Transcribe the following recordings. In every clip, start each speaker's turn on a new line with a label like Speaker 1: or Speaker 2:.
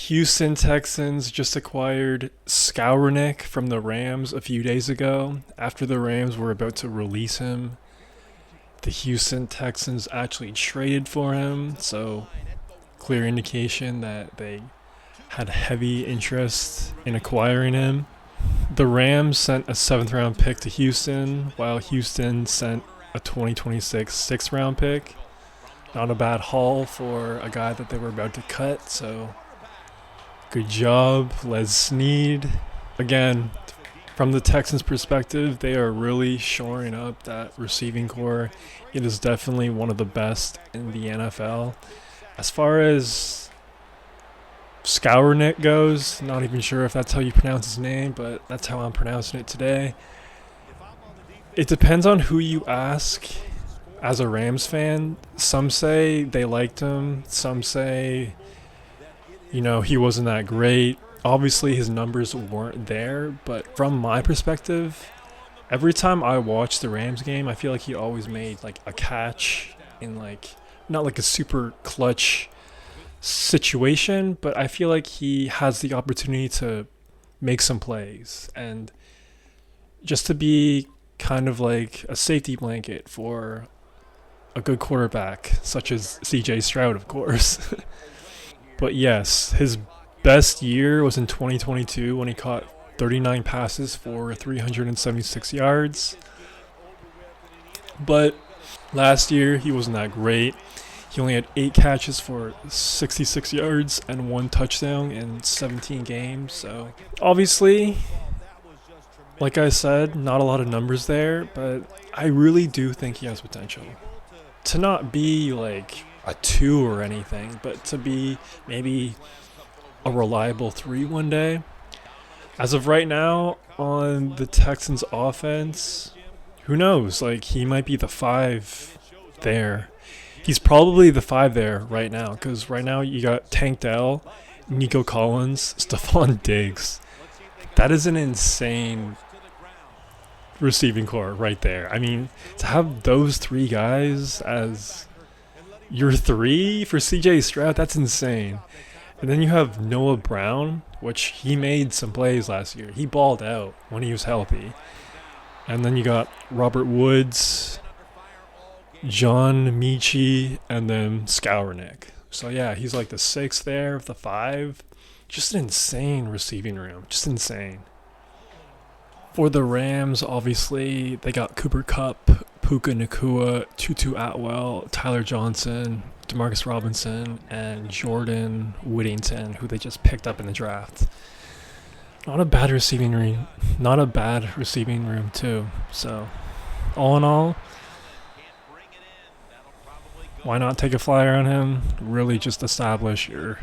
Speaker 1: Houston Texans just acquired Skowronek from the Rams a few days ago. After the Rams were about to release him, the Houston Texans actually traded for him, so clear indication that they had heavy interest in acquiring him. The Rams sent a 7th round pick to Houston, while Houston sent a 2026 6th round pick. Not a bad haul for a guy that they were about to cut, so good job, Les Snead. Again, from the Texans' perspective, they are really shoring up that receiving core. It is definitely one of the best in the NFL. As far as Skowronek goes, not even sure if that's how you pronounce his name, but that's how I'm pronouncing it today. It depends on who you ask. As a Rams fan, some say they liked him, some say, he wasn't that great. Obviously, his numbers weren't there, but from my perspective, every time I watch the Rams game, I feel like he always made like a catch in not like a super clutch situation, but I feel like he has the opportunity to make some plays and just to be kind of like a safety blanket for a good quarterback, such as CJ Stroud, of course. But yes, his best year was in 2022 when he caught 39 passes for 376 yards. But last year, he wasn't that great. He only had 8 catches for 66 yards and 1 touchdown in 17 games. So obviously, like I said, not a lot of numbers there, but I really do think he has potential. To not be like a 2 or anything, but to be maybe a reliable 3 one day. As of right now, on the Texans offense, who knows? Like, he might be the 5 there. He's probably the 5 there right now, because right now you got Tank Dell, Nico Collins, Stephon Diggs. That is an insane receiving core right there. I mean, to have those 3 guys as your 3 for CJ Stroud, that's insane. And then you have Noah Brown, which he made some plays last year. He balled out when he was healthy. And then you got Robert Woods, John Michi, and then Skowronek. So yeah, he's like the 6th there of the 5. Just an insane receiving room. Just insane. For the Rams, obviously, they got Cooper Kupp, Puka Nacua, Tutu Atwell, Tyler Johnson, Demarcus Robinson, and Jordan Whittington, who they just picked up in the draft. Not a bad receiving room. Not a bad receiving room, too. So, all in all, why not take a flyer on him? Really just establish your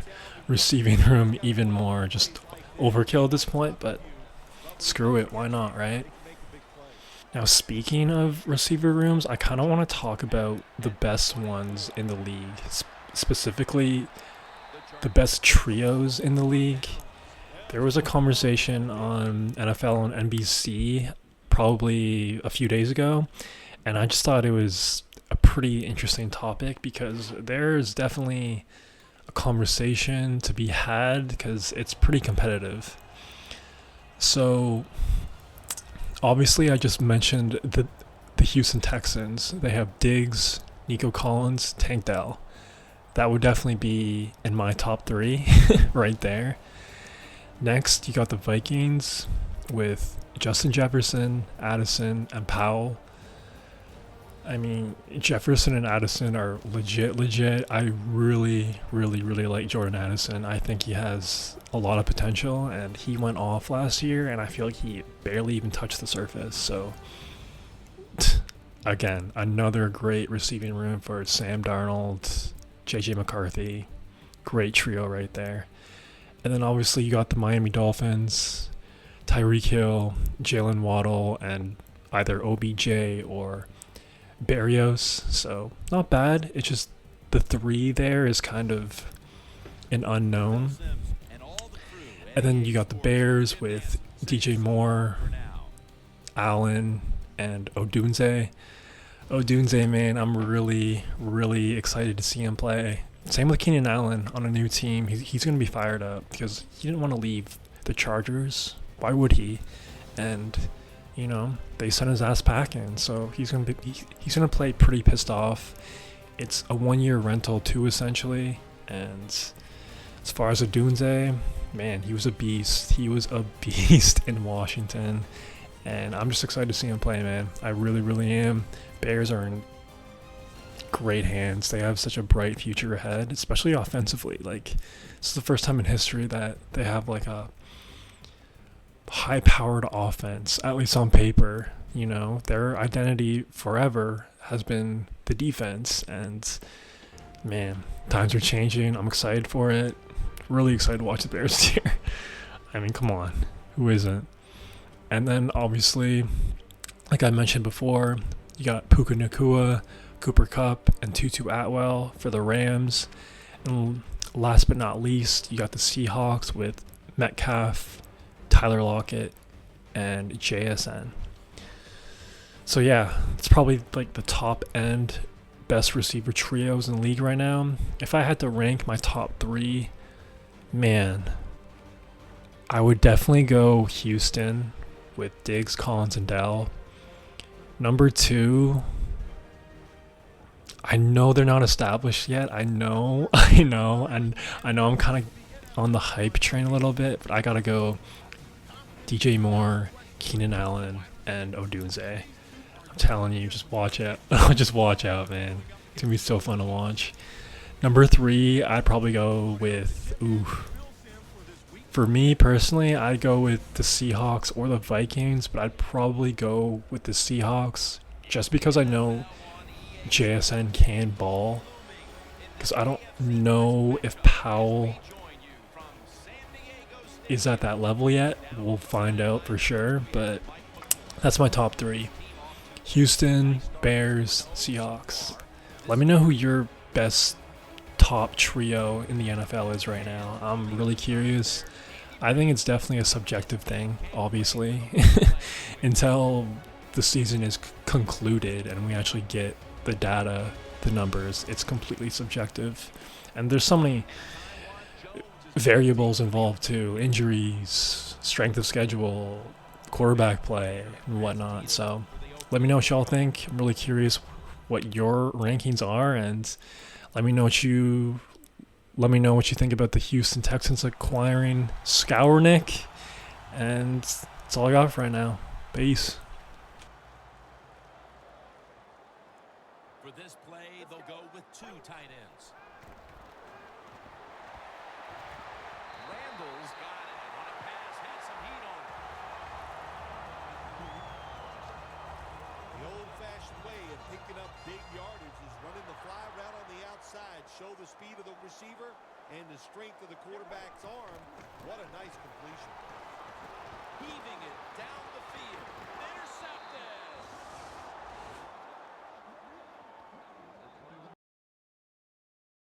Speaker 1: receiving room even more. Just overkill at this point, but screw it, why not, right? Now, speaking of receiver rooms, I kind of want to talk about the best ones in the league, specifically the best trios in the league. There was a conversation on NFL on NBC probably a few days ago, and I just thought it was a pretty interesting topic because there's definitely a conversation to be had because it's pretty competitive. So, obviously, I just mentioned the Houston Texans. They have Diggs, Nico Collins, Tank Dell. That would definitely be in my top 3 right there. Next, you got the Vikings with Justin Jefferson, Addison, and Powell. I mean, Jefferson and Addison are legit. I really like Jordan Addison. I think he has a lot of potential, and he went off last year, and I feel like he barely even touched the surface. So, again, another great receiving room for Sam Darnold, J.J. McCarthy. Great trio right there. And then obviously you got the Miami Dolphins, Tyreek Hill, Jalen Waddle, and either OBJ or Barrios. So not bad. It's just the 3 there is kind of an unknown. And then you got the Bears with DJ Moore, Allen, and Odunze. Odunze, man, I'm really excited to see him play. Same with Keenan Allen on a new team. He's going to be fired up because he didn't want to leave the Chargers. Why would he? And they sent his ass packing, so he's gonna play pretty pissed off. It's a 1-year rental too, essentially. And as far as Odunze, man, he was a beast. He was a beast in Washington, and I'm just excited to see him play, man. I really, really am. Bears are in great hands. They have such a bright future ahead, especially offensively. Like, this is the first time in history that they have like a high-powered offense, at least on paper. Their identity forever has been the defense, and man, times are changing. I'm excited for it. Really excited to watch the Bears this year. I mean, come on, who isn't? And then obviously, like I mentioned before, you got Puka Nacua, Cooper Kupp, and Tutu Atwell for the Rams. And last but not least, you got the Seahawks with Metcalf, Tyler Lockett, and JSN. So yeah, it's probably like the top end best receiver trios in the league right now. If I had to rank my top 3, man, I would definitely go Houston with Diggs, Collins, and Dell. Number 2, I know they're not established yet. I know, and I know I'm kind of on the hype train a little bit, but I gotta go DJ Moore, Keenan Allen, and Odunze. I'm telling you, just watch out. Just watch out, man. It's going to be so fun to watch. Number 3, I'd probably go with... For me, personally, I'd go with the Seahawks or the Vikings, but I'd probably go with the Seahawks just because I know JSN can ball. Because I don't know if Powell is at that level yet. We'll find out for sure, but that's my top 3. Houston, Bears, Seahawks. Let me know who your best top trio in the NFL is right now. I'm really curious. I think it's definitely a subjective thing, obviously. Until the season is concluded and we actually get the data, the numbers, it's completely subjective. And there's so many variables involved too. Injuries, strength of schedule, quarterback play, and whatnot. So let me know what y'all think. I'm really curious what your rankings are, and let me know what you think about the Houston Texans acquiring Skowronek. And that's all I got for right now. Peace.
Speaker 2: For this play, they'll go with 2 tight ends. Randall's got it. On a pass, had some heat on it. The old-fashioned way of picking up big yardage is running the fly route on the outside. Show the speed of the receiver and the strength of the quarterback's arm. What a nice completion. Heaving it down the field.